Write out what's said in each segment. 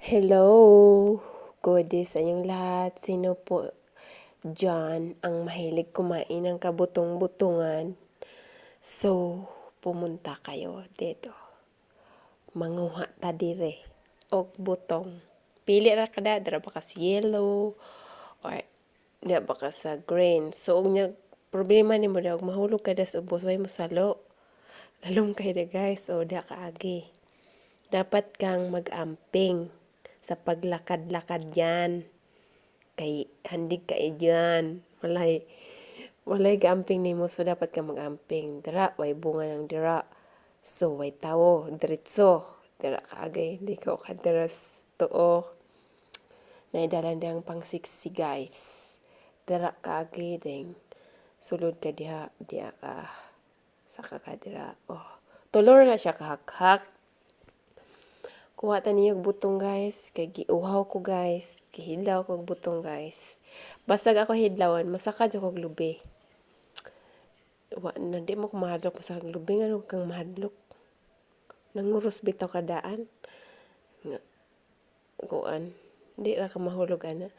Hello! Good day sa inyong lahat. Sino po dyan ang mahilig kumain ng kabutong-butungan? So, pumunta kayo dito. Manguha ta dire. Og butong. Pili ra kada, dara ba ka sa yellow, or dara ba ka sa green. So, nya problema ni mo daw, mahulog ka das ubos, way mo salo. Lalong kayo da guys, o da kaagi. Dapat kang mag-amping sa paglakad-lakad yan. Kay handig ka dyan. Walay gaamping nimo, so dapat ka mag-amping. Dira, way bunga ng dira. So, way tawo, diretso. Dira kaagay, hindi ka kadaras tuo. Naidalan diyang pang 60 guys. Dira kaagay ding. Sulod ka diha ka. Saka ka dira. Oh. Tulor na siya kahak-hak. Kuha ta niyo butong guys, kay giuhaw ko guys, gihilaw ko butong guys. Basag ako hidlawan, masaka jud kog lubi. Wa na di mo ko mahadlok sa lubi nga kang mahadlok. Nanguros bitaw kadaan. Nga kuan, di ra ka mahulog ana.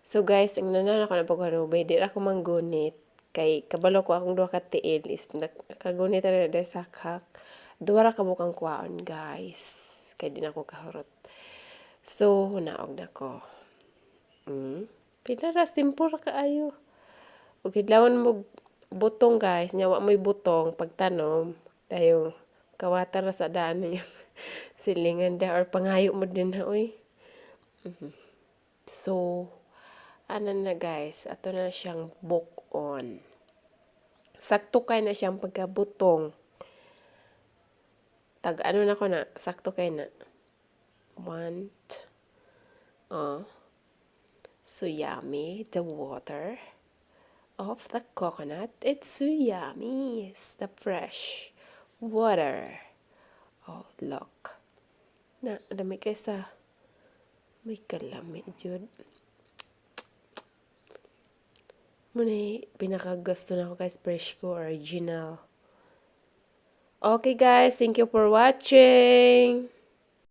So guys, ang nanan ako na pagkanubi, di ra ko manggunit. Kay kabalo ko akong duha ka tiil is nakagunit na dahil sakhak. Duha ra ka bukang kuhaon guys. Kaya din ako kahurot. So, naog na ko. Pila ra, simple ra kaayo. O kidlawon mo butong guys. Nyawa mo'y butong pagtanom. Dahil kawata ra sa daan niya. Silingan da or pangayo mo din ha, oy. So, ano na guys. Ato na siyang bukon. Sakto kay na siyang pagkabutong. Ano na ko na, sakto kay na. So yummy, the water of the coconut. It's so yummy. It's the fresh water. Oh, look. Na, dami kaysa. May kalami, jud. Muna pinakagusto na ko guys, fresh ko, original. Okay guys, thank you for watching.